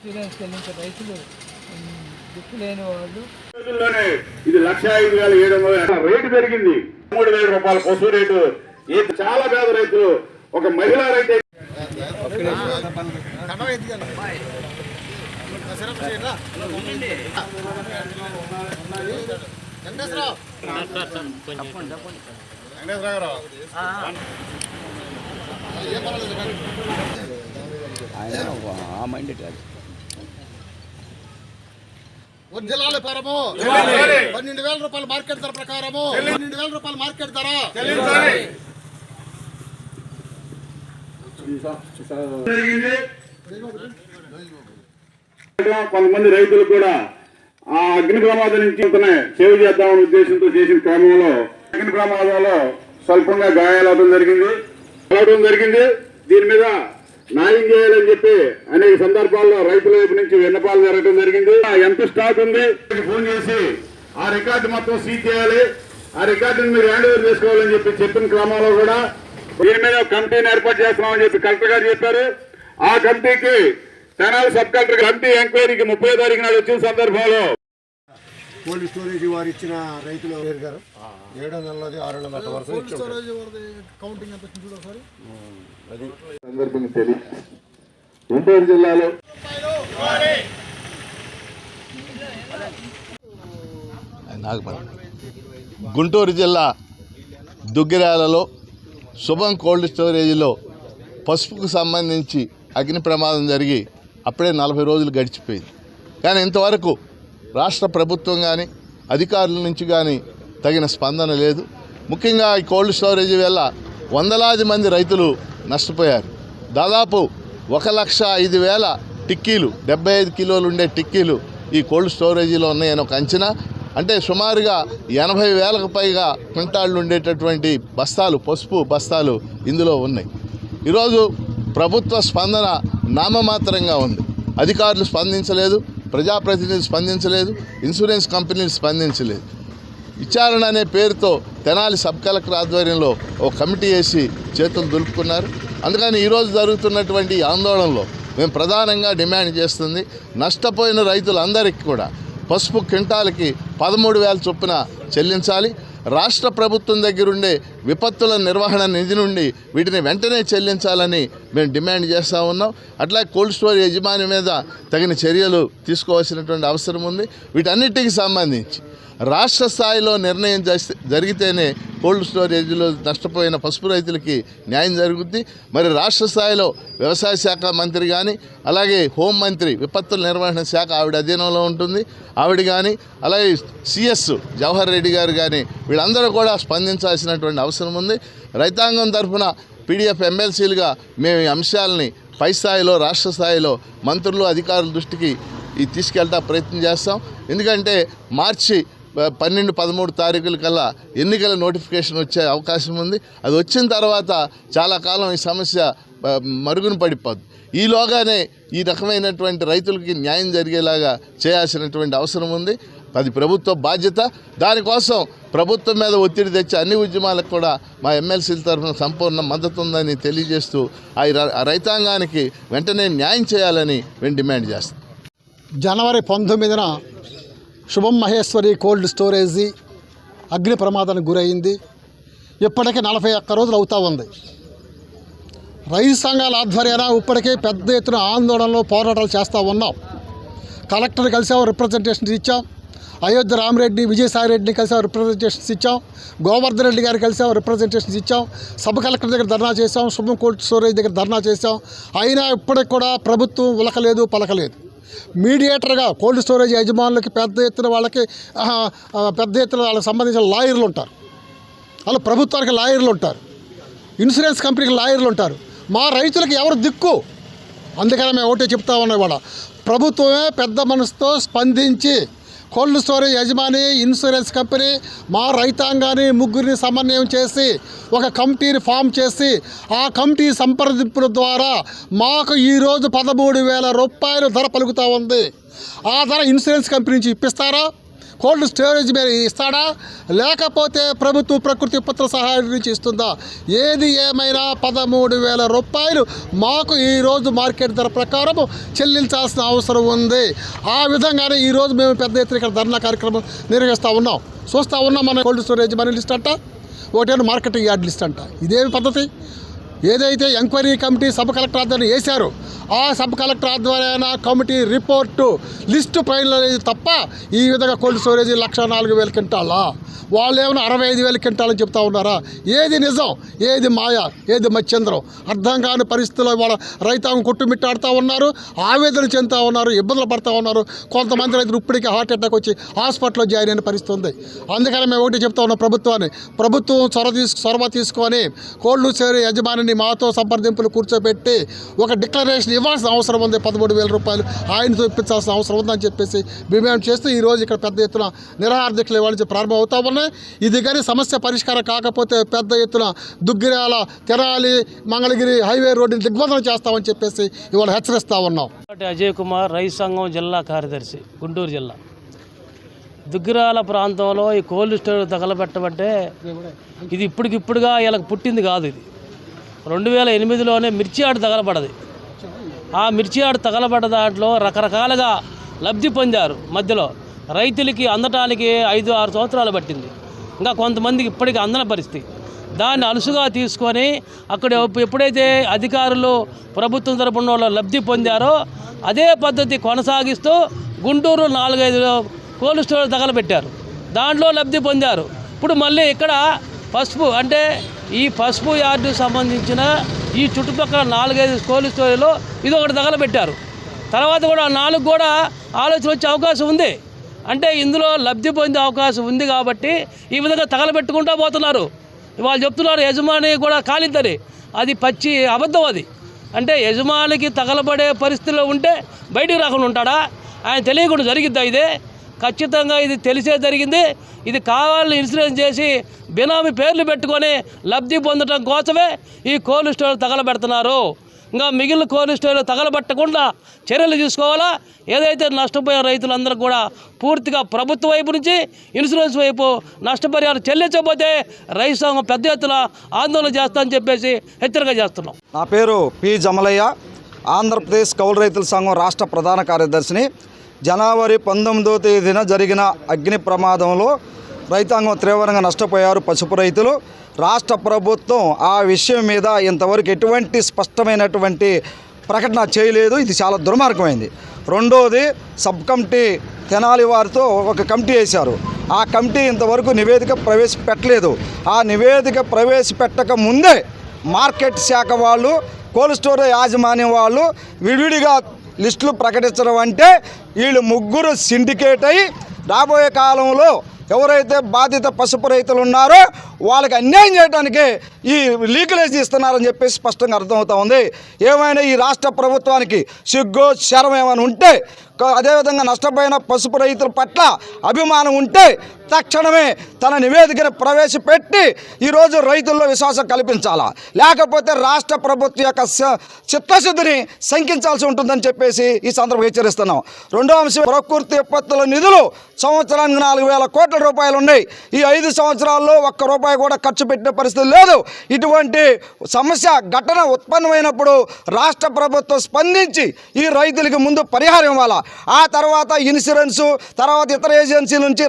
రైతులు దిక్కులేని వాళ్ళు ఇది 1,05,700 రేటు పెరిగింది. 3,000 రూపాయల పశువు రేటు. చాలా పేద రైతులు, ఒక మహిళా రైతు జిల్లాల పరము 12,000 రూపాయల మార్కెట్ ధర ప్రకారము 12,000 రూపాయల మార్కెట్ ధర కొంతమంది రైతులు కూడా ఆ అగ్ని ప్రమాదం నుంచి సేవ చేద్దామనే ఉద్దేశంతో చేసిన క్రమంలో అగ్ని ప్రమాదంలో స్వల్పంగా గాయాలవడం జరిగింది. దీని మీద న్యాయం చేయాలని చెప్పి అనేక సందర్భాల్లో రైతుల వైపు నుంచి విన్నపాలు జరగడం జరిగింది. ఎంత స్టాక్ ఉంది ఫోన్ చేసి ఆ రికార్డు మొత్తం సీజ్ చేయాలి, ఆ రికార్డుని మీరు హ్యాండ్ ఓవర్ చేసుకోవాలని చెప్పిన క్రమంలో కూడా దీని మీద కమిటీని ఏర్పాటు చేస్తున్నామని చెప్పి కలెక్టర్ గారు చెప్పారు. ఆ కమిటీకి తెనాలి సబ్ కలెక్టర్ కమిటీ ఎంక్వైరీకి 30వ తారీఖు నాడు వచ్చిన సందర్భంలో కోల్డ్ స్టోరేజ్ వారు ఇచ్చిన రైతులు 7 నెలలది 6 నెలల వరకు సందర్భంగా తెలియదు. గుంటూరు జిల్లాలో గుంటూరు జిల్లా దుగ్గిరాలలో శుభం కోల్డ్ స్టోరేజ్లో పసుపుకు సంబంధించి అగ్ని ప్రమాదం జరిగి అప్పుడే 40 రోజులు గడిచిపోయింది. కానీ ఇంతవరకు రాష్ట్ర ప్రభుత్వం కానీ అధికారుల నుంచి కానీ తగిన స్పందన లేదు. ముఖ్యంగా ఈ కోల్డ్ స్టోరేజ్ వల్ల వందలాది మంది రైతులు నష్టపోయారు. దాదాపు 1,05,000 టిక్కీలు 75 కిలోలు ఉండే టిక్కీలు ఈ కోల్డ్ స్టోరేజీలో ఉన్నాయని ఒక అంచనా. అంటే సుమారుగా 80,000కు పైగా క్వింటాళ్ళు ఉండేటటువంటి బస్తాలు, పసుపు బస్తాలు ఇందులో ఉన్నాయి. ఈరోజు ప్రభుత్వ స్పందన నామమాత్రంగా ఉంది. అధికారులు స్పందించలేదు, ప్రజాప్రతినిధులు స్పందించలేదు, ఇన్సూరెన్స్ కంపెనీలు స్పందించలేదు. విచారణ అనే పేరుతో తెనాలి సబ్ కలెక్టర్ ఆధ్వర్యంలో ఒక కమిటీ వేసి చేతులు దులుపుకున్నారు. అందుకని ఈరోజు జరుగుతున్నటువంటి ఆందోళనలో మేము ప్రధానంగా డిమాండ్ చేస్తుంది, నష్టపోయిన రైతులందరికీ కూడా పసుపు క్వింటాలకి 13,000 చొప్పున చెల్లించాలి. రాష్ట్ర ప్రభుత్వం దగ్గరుండే విపత్తుల నిర్వహణ నిధి నుండి వీటిని వెంటనే చెల్లించాలని మేము డిమాండ్ చేస్తూ ఉన్నాం. అట్లా కోల్డ్ స్టోరేజ్ యజమాని మీద తగిన చర్యలు తీసుకోవాల్సినటువంటి అవసరం ఉంది. వీటన్నిటికీ సంబంధించి రాష్ట్ర స్థాయిలో నిర్ణయం జరిగితేనే కోల్డ్ స్టోరేజ్లో నష్టపోయిన పసుపు రైతులకి న్యాయం జరుగుద్ది. మరి రాష్ట్ర స్థాయిలో వ్యవసాయ శాఖ మంత్రి కానీ, అలాగే హోంమంత్రి విపత్తుల నిర్వహణ శాఖ ఆవిడ అధీనంలో ఉంటుంది, ఆవిడ కానీ, అలాగే సిఎస్ జవహర్ రెడ్డి గారు కానీ వీళ్ళందరూ కూడా స్పందించాల్సినటువంటి అవసరం ఉంది. రైతాంగం తరఫున పీడీఎఫ్ ఎమ్మెల్సీలుగా మేము ఈ అంశాలని పై స్థాయిలో, రాష్ట్ర స్థాయిలో మంత్రులు, అధికారుల దృష్టికి తీసుకెళ్తా ప్రయత్నం చేస్తాం. ఎందుకంటే మార్చి 12, 13 తారీఖుల కల్లా ఎన్నికల నోటిఫికేషన్ వచ్చే అవకాశం ఉంది. అది వచ్చిన తర్వాత చాలా కాలం ఈ సమస్య మరుగున పడిపోద్ది. ఈలోగానే ఈ రకమైనటువంటి రైతులకి న్యాయం జరిగేలాగా చేయాల్సినటువంటి అవసరం ఉంది. అది ప్రభుత్వ బాధ్యత. దానికోసం ప్రభుత్వం మీద ఒత్తిడి తెచ్చి అన్ని ఉద్యమాలకు కూడా మా ఎమ్మెల్సీల తరఫున సంపూర్ణ మద్దతు ఉందని తెలియజేస్తూ ఆ రైతాంగానికి వెంటనే న్యాయం చేయాలని మేము డిమాండ్ చేస్తాం. జనవరి 19న శుభం మహేశ్వరి కోల్డ్ స్టోరేజీ అగ్ని ప్రమాదానికి గురైంది. ఇప్పటికే 41 రోజులు అవుతూ ఉంది. రైతు సంఘాల ఆధ్వర్యాన ఇప్పటికే పెద్ద ఎత్తున ఆందోళనలు, పోరాటాలు చేస్తూ ఉన్నాం. కలెక్టర్ కలిసాం, రిప్రజెంటేషన్స్ ఇచ్చాం. అయోధ్య రామరెడ్డి, విజయసాయిరెడ్డిని కలిసాం, రిప్రజెంటేషన్స్ ఇచ్చాం. గోవర్ధన్ రెడ్డి గారికి కలిసాం, రిప్రజెంటేషన్స్ ఇచ్చాం. సబ్ కలెక్టర్ దగ్గర ధర్నా చేసాం, శుభం కోల్డ్ స్టోరేజ్ దగ్గర ధర్నా చేసాం. అయినా ఇప్పటికి కూడా ప్రభుత్వం ఉలకలేదు, పలకలేదు. మీడియేటర్గా కోల్డ్ స్టోరేజ్ యజమానులకి పెద్ద ఎత్తున వాళ్ళకి వాళ్ళకి సంబంధించిన లాయర్లు ఉంటారు, వాళ్ళు ప్రభుత్వానికి లాయర్లు ఉంటారు, ఇన్సూరెన్స్ కంపెనీకి లాయర్లు ఉంటారు. మా రైతులకు ఎవరు దిక్కు? అందుకనే మేము ఒకటే చెప్తా ఉన్నాం, ఇవాళ ప్రభుత్వమే పెద్ద మనసుతో స్పందించి కోల్డ్ స్టోరేజ్ యజమాని, ఇన్సూరెన్స్ కంపెనీ, మా రైతాంగాన్ని ముగ్గురిని సమన్వయం చేసి ఒక కమిటీని ఫామ్ చేసి ఆ కమిటీ సంప్రదింపుల ద్వారా మాకు ఈరోజు 13,000 రూపాయలు ధర పలుకుతూ ఉంది. ఆ ధర ఇన్సూరెన్స్ కంపెనీ నుంచి ఇప్పిస్తారా? కోల్డ్ స్టోరేజ్ మీద ఇస్తాడా, లేకపోతే ప్రభుత్వ ప్రకృతి విపత్తుల సహాయం నుంచి ఇస్తుందా? ఏది ఏమైనా 13,000 రూపాయలు మాకు ఈరోజు మార్కెట్ ధర ప్రకారం చెల్లించాల్సిన అవసరం ఉంది. ఆ విధంగానే ఈరోజు మేము పెద్ద ఎత్తున ఇక్కడ ధర్నా కార్యక్రమం నిర్వహిస్తూ ఉన్నాం. చూస్తూ ఉన్నాం మన కోల్డ్ స్టోరేజ్ మన లిస్ట్ అంట, ఒకటేమో మార్కెటింగ్ యార్డ్ లిస్ట్ అంట. ఇదేమి పద్ధతి? ఏదైతే ఎంక్వైరీ కమిటీ సబ్ కలెక్టర్ ఆధ్వర్యం వేశారో ఆ సబ్ కలెక్టర్ ఆధ్వర్యాన కమిటీ రిపోర్టు లిస్టు పైన తప్ప ఈ విధంగా కోల్డ్ స్టోరేజ్ 1,04,000 క్వింటాలా, వాళ్ళు ఏమైనా 65,000 క్వింటాలని చెప్తా ఉన్నారా? ఏది నిజం, ఏది మాయ, ఏది మత్స్యంద్రం? అర్థం కాని పరిస్థితుల్లో వాళ్ళ రైతాంగం కొట్టుమిట్టాడుతూ ఉన్నారు, ఆవేదన చెందుతూ ఉన్నారు, ఇబ్బందులు పడుతూ ఉన్నారు. కొంతమంది రైతులు ఇప్పటికీ హార్ట్ అటాక్ వచ్చి హాస్పిటల్లో జాయిన్ అయిన పరిస్థితి ఉంది. అందుకని మేము ఒకటి చెప్తా ఉన్నాం ప్రభుత్వాన్ని, ప్రభుత్వం చొరవ తీసుకొని కోల్డ్ స్టోరేజ్ యజమానిని మాతో సంప్రదింపులు కూర్చోబెట్టి ఒక డిక్లరేషన్ ఇవ్వాల్సిన అవసరం ఉంది. 13,000 రూపాయలు ఆయనతో ఇప్పించాల్సిన అవసరం ఉందని చెప్పేసి డిమాండ్ చేస్తూ ఈరోజు ఇక్కడ పెద్ద ఎత్తున నిరాహార దీక్షలు ఇవ్వాలని ప్రారంభం అవుతా ఉన్నాయి. ఇది కానీ సమస్య పరిష్కారం కాకపోతే పెద్ద ఎత్తున దుగ్గిరాల, తెనాలి, మంగళగిరి హైవే రోడ్డుని దిగ్బంధనం చేస్తామని చెప్పేసి ఇవాళ హెచ్చరిస్తూ ఉన్నాం. అజయ్ కుమార్, రైతు సంఘం జిల్లా కార్యదర్శి, గుంటూరు జిల్లా. దుగ్గిరాల ప్రాంతంలో ఈ కోల్డ్ స్టోరేజ్ తగలబెట్టమంటే ఇది ఇప్పటికిప్పుడుగా వీళ్ళకి పుట్టింది కాదు. ఇది 2008లోనే మిర్చి ఆడు తగలబడది. ఆ మిర్చి ఆడు తగలబడ్డ దాంట్లో రకరకాలుగా లబ్ధి పొందారు. మధ్యలో రైతులకి అందటానికి 5-6 సంవత్సరాలు పట్టింది. ఇంకా కొంతమందికి ఇప్పటికీ అందని పరిస్థితి. దాన్ని అలుసుగా తీసుకొని అక్కడ ఎప్పుడైతే అధికారులు ప్రభుత్వం తరపున వాళ్ళు లబ్ధి పొందారో అదే పద్ధతి కొనసాగిస్తూ గుంటూరు 4-5 కోల్డ్ స్టోరేజ్ తగలబెట్టారు. దాంట్లో లబ్ధి పొందారు. ఇప్పుడు మళ్ళీ ఇక్కడ పసుపు అంటే ఈ పసుపు యార్డుకు సంబంధించిన ఈ చుట్టుపక్కల 4-5 కోల్డ్ స్టోరేజ్లో ఇది ఒకటి తగలబెట్టారు. తర్వాత కూడా 4 కూడా ఆలోచన వచ్చే అవకాశం ఉంది. అంటే ఇందులో లబ్ధి పొందే అవకాశం ఉంది కాబట్టి ఈ విధంగా తగలబెట్టుకుంటూ పోతున్నారు. వాళ్ళు చెప్తున్నారు యజమాని కూడా కాలిద్దని. అది పచ్చి అబద్ధం. అది అంటే యజమానికి తగలబడే పరిస్థితిలో ఉంటే బయటికి రాకుండా ఉంటాడా? ఆయన తెలియకుండా జరిగిద్దా? ఇదే ఖచ్చితంగా ఇది తెలిసే జరిగింది. ఇది కావాలని ఇన్సూరెన్స్ చేసి బినామీ పేర్లు పెట్టుకొని లబ్ధి పొందడం కోసమే ఈ కోల్డ్ స్టోరేజ్ తగలబెడుతున్నారు. ఇంకా మిగిలిన కోల్డ్ స్టోరేజ్ తగలబెట్టకుండా చర్యలు తీసుకోవాలా. ఏదైతే నష్టపోయిన రైతులందరూ కూడా పూర్తిగా ప్రభుత్వ వైపు నుంచి ఇన్సూరెన్స్ వైపు నష్టపరిహారం చెల్లించకపోతే రైతు సంఘం పెద్ద ఎత్తున ఆందోళన చేస్తామని చెప్పేసి హెచ్చరిక చేస్తున్నాం. నా పేరు పి జమలయ్య, ఆంధ్రప్రదేశ్ కౌలు రైతుల సంఘం రాష్ట్ర ప్రధాన కార్యదర్శిని. జనవరి 19వ తేదీన జరిగిన అగ్ని ప్రమాదంలో రైతాంగం తీవ్రంగా నష్టపోయారు పసుపు రైతులు. రాష్ట్ర ప్రభుత్వం ఆ విషయం మీద ఇంతవరకు ఎటువంటి స్పష్టమైనటువంటి ప్రకటన చేయలేదు. ఇది చాలా దుర్మార్గమైంది. రెండోది, సబ్ కమిటీ తెనాలి వారితో ఒక కమిటీ వేశారు. ఆ కమిటీ ఇంతవరకు నివేదిక ప్రవేశపెట్టలేదు. ఆ నివేదిక ప్రవేశపెట్టక ముందే మార్కెట్ శాఖ వాళ్ళు, కోల్డ్ స్టోరేజ్ యాజమాన్యం వాళ్ళు విడివిడిగా లిస్టులు ప్రకటించడం అంటే వీళ్ళు ముగ్గురు సిండికేట్ అయ్యి రాబోయే కాలంలో ఎవరైతే బాధిత పసుపు రైతులు ఉన్నారో వాళ్ళకి అన్యాయం చేయడానికి ఈ లీగలైజ్ ఇస్తున్నారని చెప్పేసి స్పష్టంగా అర్థమవుతా ఉంది. ఏమైనా ఈ రాష్ట్ర ప్రభుత్వానికి సిగ్గు శరం ఏమైనా ఉంటే, అదేవిధంగా నష్టపోయిన పసుపు రైతుల పట్ల అభిమానం ఉంటే తక్షణమే తన నివేదికను ప్రవేశపెట్టి ఈరోజు రైతుల్లో విశ్వాసం కల్పించాలా, లేకపోతే రాష్ట్ర ప్రభుత్వం యొక్క చిత్తశుద్ధిని శంకించాల్సి ఉంటుందని చెప్పేసి ఈ సందర్భంగా హెచ్చరిస్తున్నాం. రెండో అంశం, ప్రకృతి విపత్తుల నిధులు సంవత్సరానికి 4,000 కోట్ల రూపాయలు ఉన్నాయి. ఈ 5 సంవత్సరాల్లో ఒక్క రూపాయి కూడా ఖర్చు పెట్టే పరిస్థితి లేదు. ఇటువంటి సమస్య ఘటన ఉత్పన్నమైనప్పుడు రాష్ట్ర ప్రభుత్వం స్పందించి ఈ రైతులకి ముందు పరిహారం ఇవ్వాలా. ఆ తర్వాత ఇన్సూరెన్సు, తర్వాత ఇతర ఏజెన్సీల నుంచి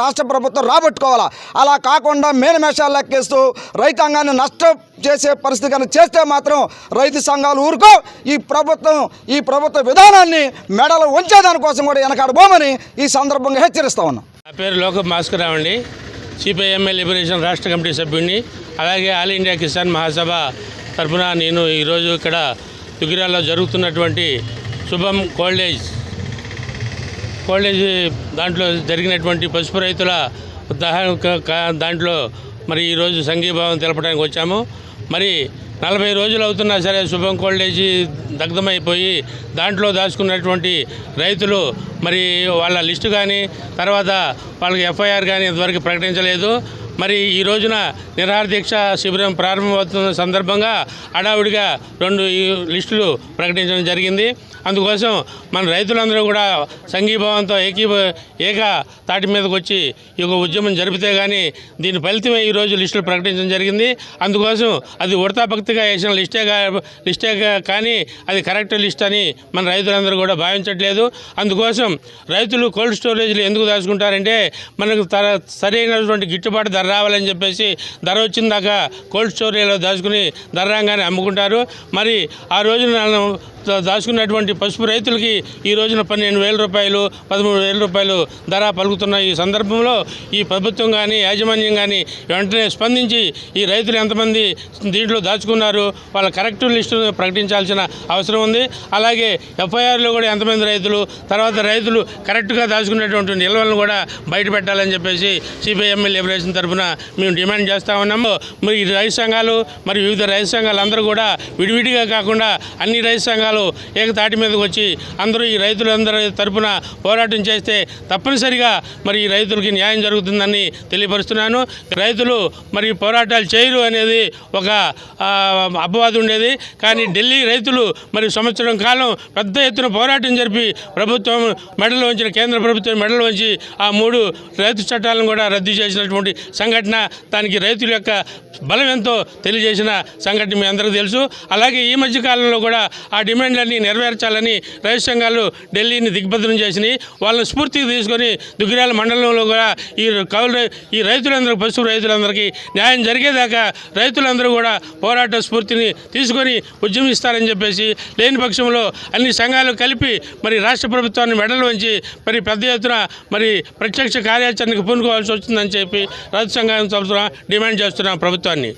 రాష్ట్ర ప్రభుత్వం రాబట్టుకోవాలా. అలా కాకుండా మేనమేషాలు లెక్కేస్తూ రైతాంగాన్ని నష్టం చేసే పరిస్థితి కనుక చేస్తే మాత్రం రైతు సంఘాలు ఊరుకో ఈ ప్రభుత్వ విధానాన్ని మెడలు ఉంచేదానికోసం కూడా వెనకాడబోమని ఈ సందర్భంగా హెచ్చరిస్తా ఉన్నాం. నా పేరు లోక భాస్కరరావు అండి. సిపిఐఎంఏ లిబరేషన్ రాష్ట్ర కమిటీ సభ్యుడిని. అలాగే ఆల్ ఇండియా కిసాన్ మహాసభ తరఫున నేను ఈరోజు ఇక్కడ దుగ్గిరాల్లో జరుగుతున్నటువంటి శుభం కోల్డేజ్ దాంట్లో జరిగినటువంటి పసుపు రైతుల దాంట్లో మరి ఈరోజు సంఘీభావం తెలపడానికి వచ్చాము. మరి 40 రోజులు అవుతున్నా సరే శుభం కోల్డేజీ దగ్ధమైపోయి దాంట్లో దాచుకున్నటువంటి రైతులు మరి వాళ్ళ లిస్టు కానీ తర్వాత వాళ్ళకి ఎఫ్ఐఆర్ కానీ ఇంతవరకు ప్రకటించలేదు. మరి ఈ రోజున నిరాహార దీక్ష శిబిరం ప్రారంభమవుతున్న సందర్భంగా హడావుడిగా 2 లిస్టులు ప్రకటించడం జరిగింది. అందుకోసం మన రైతులందరూ కూడా సంఘీభావంతో ఏక తాటి మీదకి వచ్చి ఈ యొక్క ఉద్యమం జరిపితే కానీ దీని ఫలితమే ఈరోజు లిస్టులు ప్రకటించడం జరిగింది. అందుకోసం అది ఉడతాభక్తిగా వేసిన లిస్టే కానీ అది కరెక్ట్ లిస్ట్ అని మన రైతులందరూ కూడా భావించట్లేదు. అందుకోసం రైతులు కోల్డ్ స్టోరేజ్లు ఎందుకు దాచుకుంటారంటే మనకు సరైనటువంటి గిట్టుబాటు ధర రావాలని చెప్పేసి ధర వచ్చిన దాకా కోల్డ్ స్టోరేజ్లో దాచుకుని ధర రాగానే అమ్ముకుంటారు. మరి ఆ రోజున దాచుకున్నటువంటి పసుపు రైతులకి ఈ రోజున 12,000 రూపాయలు 13,000 రూపాయలు ధర పలుకుతున్న ఈ సందర్భంలో ఈ ప్రభుత్వం కానీ యాజమాన్యం కానీ వెంటనే స్పందించి ఈ రైతులు ఎంతమంది దీంట్లో దాచుకున్నారు వాళ్ళ కరెక్ట్ లిస్టు ప్రకటించాల్సిన అవసరం ఉంది. అలాగే ఎఫ్ఐఆర్లో కూడా ఎంతమంది రైతులు తర్వాత రైతులు కరెక్ట్గా దాచుకునేటువంటి నిల్వలను కూడా బయట పెట్టాలని చెప్పేసి సిపిఐఎంఎల్ లిబరేషన్ తరఫున మేము డిమాండ్ చేస్తూ ఉన్నాము. మరి ఈ రైతు సంఘాలు మరియు వివిధ రైతు సంఘాలు అందరూ కూడా విడివిడిగా కాకుండా అన్ని రైతు సంఘాలు ఏకతాటి మీదకి వచ్చి అందరూ ఈ రైతులందరి తరపున పోరాటం చేస్తే తప్పనిసరిగా మరి ఈ రైతులకి న్యాయం జరుగుతుందని తెలియపరుస్తున్నాను. రైతులు మరి పోరాటాలు చేయరు అనేది ఒక అపవాదం ఉండేది. కానీ ఢిల్లీ రైతులు మరి సంవత్సరం కాలం పెద్ద ఎత్తున పోరాటం జరిపి ప్రభుత్వం మెడలో ఉంచిన కేంద్ర ప్రభుత్వం మెడలో ఉంచి ఆ 3 రైతు చట్టాలను కూడా రద్దు చేసినటువంటి సంఘటన దానికి రైతుల యొక్క బలం ఎంతో తెలియజేసిన సంఘటన మీ అందరికీ తెలుసు. అలాగే ఈ మధ్య కాలంలో కూడా ఆ డిమాండ్లన్నీ నెరవేర్చాలని రైతు సంఘాలు ఢిల్లీని దిగ్భద్రం చేసినాయి. వాళ్ళని స్ఫూర్తికి తీసుకొని దుగ్గిరాల మండలంలో కూడా ఈ రైతులందరూ పశువు రైతులందరికీ న్యాయం జరిగేదాకా రైతులందరూ కూడా పోరాట స్ఫూర్తిని తీసుకొని ఉద్యమిస్తారని చెప్పేసి లేని పక్షంలో అన్ని సంఘాలు కలిపి మరి రాష్ట్ర ప్రభుత్వాన్ని మెడలు వంచి మరి పెద్ద ఎత్తున మరి ప్రత్యక్ష కార్యాచరణకు పూనుకోవాల్సి వస్తుందని చెప్పి రైతు సంఘాన్ని డిమాండ్ చేస్తున్నాం ప్రభుత్వాన్ని.